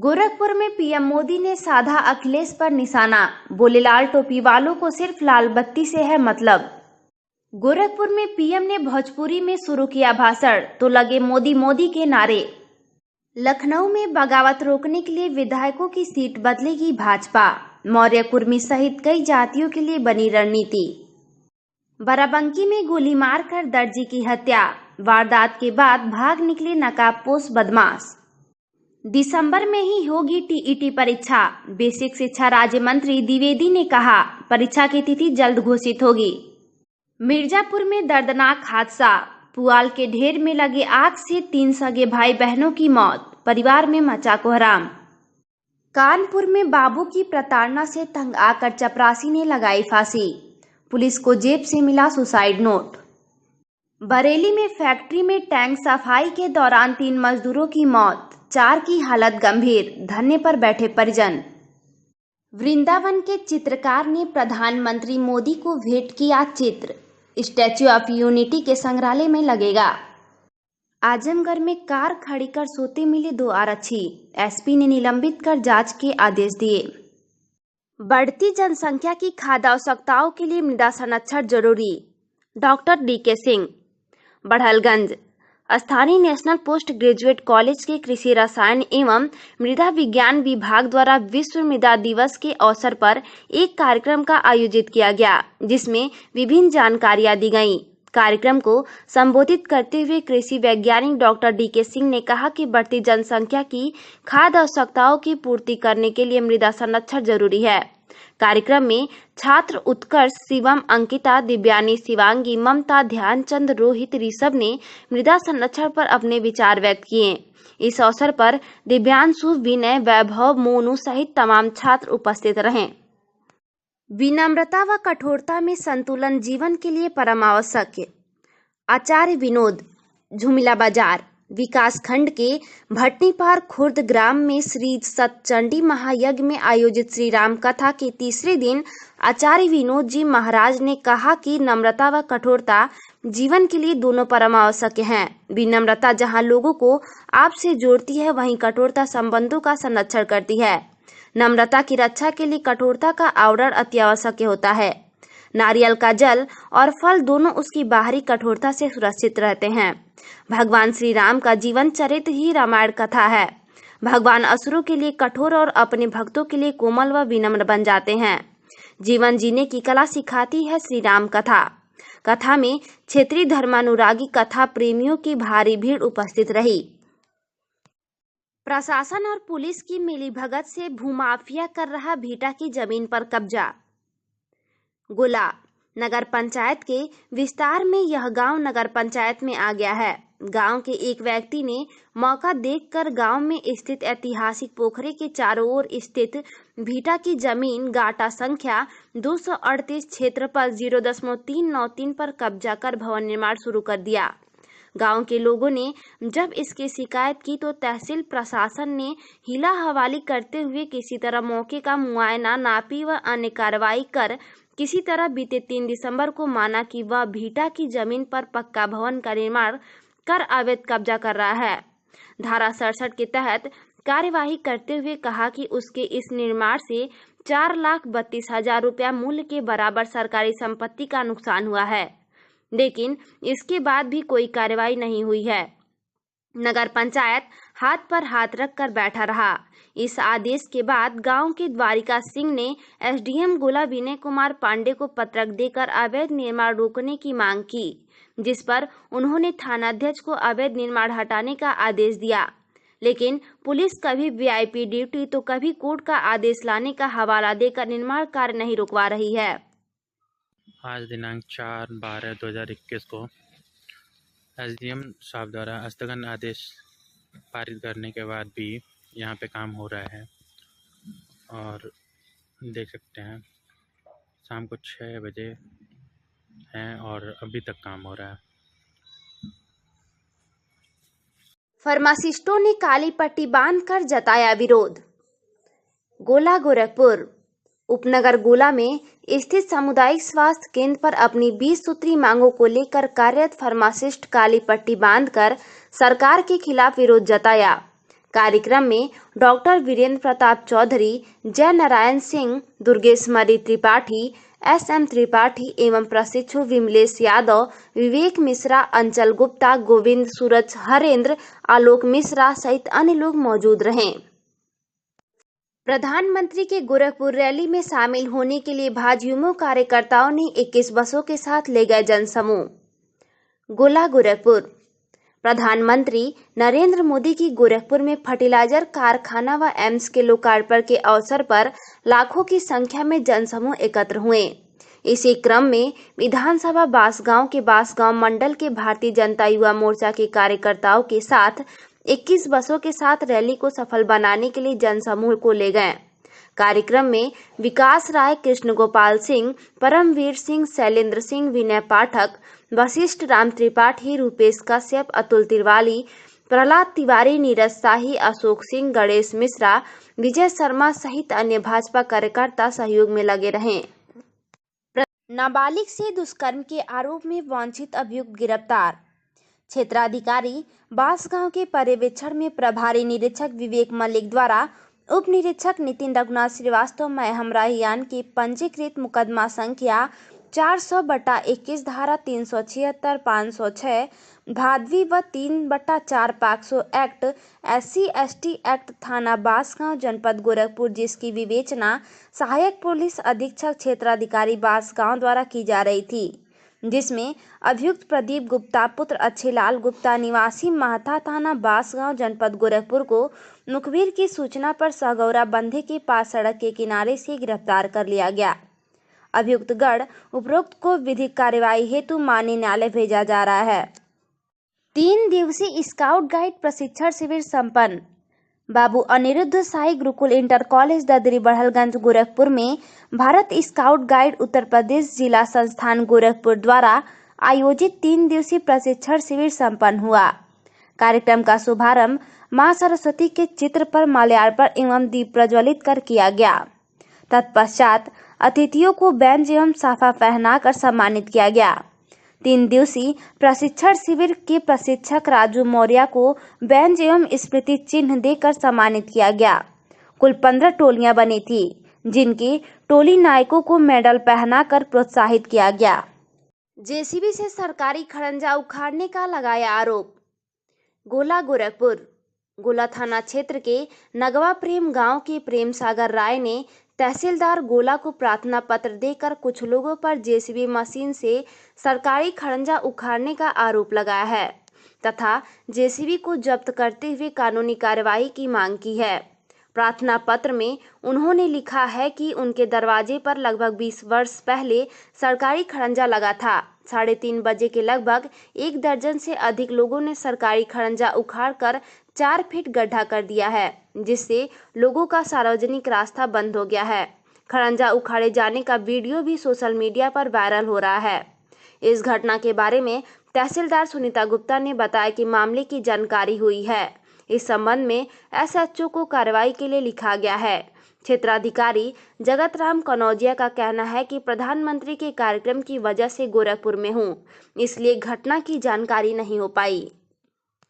गोरखपुर में पीएम मोदी ने साधा अखिलेश पर निशाना, बोले लाल टोपी वालों को सिर्फ लाल बत्ती से है मतलब। गोरखपुर में पीएम ने भोजपुरी में शुरू किया भाषण तो लगे मोदी मोदी के नारे। लखनऊ में बगावत रोकने के लिए विधायकों की सीट बदलेगी भाजपा, मौर्य कुर्मी सहित कई जातियों के लिए बनी रणनीति। बाराबंकी में गोली मारकर दर्जी की हत्या, वारदात के बाद भाग निकले नकाबपोश बदमाश। दिसंबर में ही होगी टीईटी परीक्षा, बेसिक शिक्षा राज्य मंत्री द्विवेदी ने कहा परीक्षा की तिथि जल्द घोषित होगी। मिर्जापुर में दर्दनाक हादसा, पुआल के ढेर में लगे आग से 3 सगे भाई बहनों की मौत, परिवार में मचा कोहराम। कानपुर में बाबू की प्रताड़ना से तंग आकर चपरासी ने लगाई फांसी, पुलिस को जेब से मिला सुसाइड नोट। बरेली में फैक्ट्री में टैंक सफाई के दौरान 3 मजदूरों की मौत, 4 की हालत गंभीर, धरने पर बैठे परिजन। वृंदावन के चित्रकार ने प्रधानमंत्री मोदी को भेंट किया चित्र, स्टैच्यू ऑफ यूनिटी के संग्रहालय में लगेगा। आजमगढ़ में कार खड़ी कर सोते मिले 2 आरक्षी, एसपी ने निलंबित कर जांच के आदेश दिए। बढ़ती जनसंख्या की खाद्य आवश्यकताओं के लिए मृदा संरक्षण जरूरी, डॉक्टर डीके सिंह। बढ़लगंज स्थानीय नेशनल पोस्ट ग्रेजुएट कॉलेज के कृषि रसायन एवं मृदा विज्ञान विभाग द्वारा विश्व मृदा दिवस के अवसर पर एक कार्यक्रम का आयोजित किया गया, जिसमें विभिन्न जानकारियां दी गईं। कार्यक्रम को संबोधित करते हुए कृषि वैज्ञानिक डॉक्टर डीके सिंह ने कहा कि बढ़ती जनसंख्या की खाद्य आवश्यकताओं की पूर्ति करने के लिए मृदा संरक्षण जरूरी है। कार्यक्रम में छात्र उत्कर्ष, शिवम, अंकिता, दिव्यानी, शिवांगी, ममता, ध्यानचंद, रोहित, ऋषभ ने मृदा संरक्षण पर अपने विचार व्यक्त किए। इस अवसर पर दिव्यांशु, विनय, वैभव, मोनू सहित तमाम छात्र उपस्थित रहे। विनम्रता व कठोरता में संतुलन जीवन के लिए परम आवश्यक। आचार्य विनोद। झुमिला बाजार विकास खंड के भटनीपार खुर्द ग्राम में श्री सतचंडी महायज्ञ में आयोजित श्री राम कथा के तीसरे दिन आचार्य विनोद जी महाराज ने कहा कि नम्रता व कठोरता जीवन के लिए दोनों परम आवश्यक हैं। विनम्रता जहां लोगों को आपसे जोड़ती है, वहीं कठोरता संबंधों का संरक्षण करती है। नम्रता की रक्षा के लिए कठोरता का आवरण अति आवश्यक होता है। नारियल का जल और फल दोनों उसकी बाहरी कठोरता से सुरक्षित रहते हैं। भगवान श्री राम का जीवन चरित्र ही रामायण कथा है। भगवान असुरों के लिए कठोर और अपने भक्तों के लिए कोमल व विनम्र बन जाते हैं। जीवन जीने की कला सिखाती है श्री राम कथा। कथा में क्षेत्रीय धर्मानुरागी कथा प्रेमियों की भारी भीड़ उपस्थित रही। प्रशासन और पुलिस की मिलीभगत से भूमाफिया कर रहा भीटा की जमीन पर कब्जा। गोला नगर पंचायत के विस्तार में यह गांव नगर पंचायत में आ गया है। गांव के एक व्यक्ति ने मौका देखकर गांव में स्थित ऐतिहासिक पोखरे के चारों ओर स्थित भीटा की जमीन गाटा संख्या 238 क्षेत्रफल 0.393 पर कब्जा कर भवन निर्माण शुरू कर दिया। गांव के लोगों ने जब इसकी शिकायत की तो तहसील प्रशासन ने हिला हवाली करते हुए किसी तरह मौके का मुआयना, नापी व अन्य कार्रवाई कर किसी तरह बीते 3 दिसंबर को माना कि वह भीटा की जमीन पर पक्का भवन का निर्माण कर अवैध कब्जा कर रहा है। धारा 67 के तहत कार्यवाही करते हुए कहा कि उसके इस निर्माण से 4,32,000 रुपया मूल्य के बराबर सरकारी संपत्ति का नुकसान हुआ है, लेकिन इसके बाद भी कोई कार्रवाई नहीं हुई है। नगर पंचायत हाथ पर हाथ रख कर बैठा रहा। इस आदेश के बाद गांव के द्वारिका सिंह ने एसडीएम गोला विनय कुमार पांडे को पत्रक देकर अवैध निर्माण रोकने की मांग की, जिस पर उन्होंने थानाध्यक्ष को अवैध निर्माण हटाने का आदेश दिया, लेकिन पुलिस कभी वीआईपी ड्यूटी तो कभी कोर्ट का आदेश लाने का हवाला देकर निर्माण कार्य नहीं रुकवा रही है। आज दिनांक 4/12/2021 को एसडीएम साहब द्वारा स्थगन आदेश पारित करने के बाद भी यहाँ पे काम हो रहा है और देख सकते हैं शाम को 6 बजे हैं और अभी तक काम हो रहा है। फार्मासिस्टों ने काली पट्टी बांधकर जताया विरोध। गोला गोरखपुर उपनगर गोला में स्थित सामुदायिक स्वास्थ्य केंद्र पर अपनी 20 सूत्री मांगों को लेकर कार्यरत फार्मासिस्ट काली पट्टी बांधकर सरकार के खिलाफ विरोध जताया। कार्यक्रम में डॉक्टर वीरेंद्र प्रताप चौधरी, जय नारायण सिंह, दुर्गेश मरी त्रिपाठी, SM त्रिपाठी एवं प्रशिक्षु विमलेश यादव, विवेक मिश्रा, अंचल गुप्ता, गोविंद सूरज, हरेंद्र, आलोक मिश्रा सहित अन्य लोग मौजूद रहे। प्रधानमंत्री के गोरखपुर रैली में शामिल होने के लिए भाजयुमो कार्यकर्ताओं ने 21 बसों के साथ ले गए जनसमूह। गोला गोरखपुर। प्रधानमंत्री नरेंद्र मोदी की गोरखपुर में फर्टिलाइजर कारखाना व एम्स के लोकार्पण के अवसर पर लाखों की संख्या में जनसमूह एकत्र हुए। इसी क्रम में विधानसभा बांसगांव के बांसगांव मंडल के भारतीय जनता युवा मोर्चा के कार्यकर्ताओं के साथ 21 बसों के साथ रैली को सफल बनाने के लिए जनसमूह को ले गए। कार्यक्रम में विकास राय, कृष्ण गोपाल सिंह, परमवीर सिंह, शैलेंद्र सिंह, विनय पाठक, वशिष्ठ राम त्रिपाठी, रूपेश कश्यप, अतुल तिवारी, प्रहलाद तिवारी, नीरज शाही, अशोक सिंह, गणेश मिश्रा, विजय शर्मा सहित अन्य भाजपा कार्यकर्ता सहयोग में लगे रहे। नाबालिग से दुष्कर्म के आरोप में वांछित अभियुक्त गिरफ्तार। क्षेत्राधिकारी बांसगांव के पर्यवेक्षण में प्रभारी निरीक्षक विवेक मलिक द्वारा उप निरीक्षक नितिन रघुनाथ श्रीवास्तव महमराहियान की पंजीकृत मुकदमा संख्या 400/21 धारा 376, 506 भादवी व 3/4 पाक्सो एक्ट, SC/ST एक्ट थाना बांसगांव जनपद गोरखपुर, जिसकी विवेचना सहायक पुलिस अधीक्षक क्षेत्राधिकारी बांसगांव द्वारा की जा रही थी, जिसमें अभियुक्त प्रदीप गुप्ता पुत्र अच्छेलाल गुप्ता निवासी महथा थाना बांसगांव जनपद गोरखपुर को मुखबिर की सूचना पर सहगौरा बंधे के पास सड़क के किनारे से गिरफ्तार कर लिया गया। अभियुक्त गढ़ उपरोक्त को विधिक कार्यवाही हेतु माननीय न्यायालय भेजा जा रहा है। 3 दिवसीय स्काउट गाइड प्रशिक्षण शिविर संपन्न। बाबू अनिरुद्ध साई गुरुकुल इंटर कॉलेज ददरी बड़हलगंज गोरखपुर में भारत स्काउट गाइड उत्तर प्रदेश जिला संस्थान गोरखपुर द्वारा आयोजित 3 दिवसीय प्रशिक्षण शिविर संपन्न हुआ। कार्यक्रम का शुभारंभ मां सरस्वती के चित्र पर माल्यार्पण एवं दीप प्रज्वलित कर किया गया। तत्पश्चात अतिथियों को बेंच एवं साफा पहनाकर सम्मानित किया गया। 3 दिवसीय प्रशिक्षण शिविर के प्रशिक्षक राजू मौर्य को बेंच एवं स्मृति चिन्ह देकर सम्मानित किया गया। कुल 15 टोलियां बनी थी, जिनकी टोली नायकों को मेडल पहनाकर प्रोत्साहित किया गया। जेसीबी से सरकारी खड़ंजा उखाड़ने का लगाया आरोप। गोला गोरखपुर। गोला थाना क्षेत्र के नगवा प्रेम गांव के प्रेम सागर राय ने तहसीलदार गोला को प्रार्थना पत्र देकर कुछ लोगों पर जेसीबी मशीन से सरकारी खड़ंजा उखाड़ने का आरोप लगाया है तथा जेसीबी को जब्त करते हुए कानूनी कार्रवाई की मांग की है। प्रार्थना पत्र में उन्होंने लिखा है कि उनके दरवाजे पर लगभग 20 वर्ष पहले सरकारी खड़ंजा लगा था। 3:30 बजे के लगभग 1 दर्जन से अधिक लोगों ने सरकारी खड़ंजा उखाड़कर 4 फीट गड्ढा कर दिया है, जिससे लोगों का सार्वजनिक रास्ता बंद हो गया है। खड़ंजा उखाड़े जाने का वीडियो भी सोशल मीडिया पर वायरल हो रहा है। इस घटना के बारे में तहसीलदार सुनीता गुप्ता ने बताया कि मामले की जानकारी हुई है। इस संबंध में SHO को कार्रवाई के लिए लिखा गया है। क्षेत्राधिकारी जगत राम कनौजिया का कहना है कि प्रधानमंत्री के कार्यक्रम की वजह से गोरखपुर में हूं, इसलिए घटना की जानकारी नहीं हो पाई।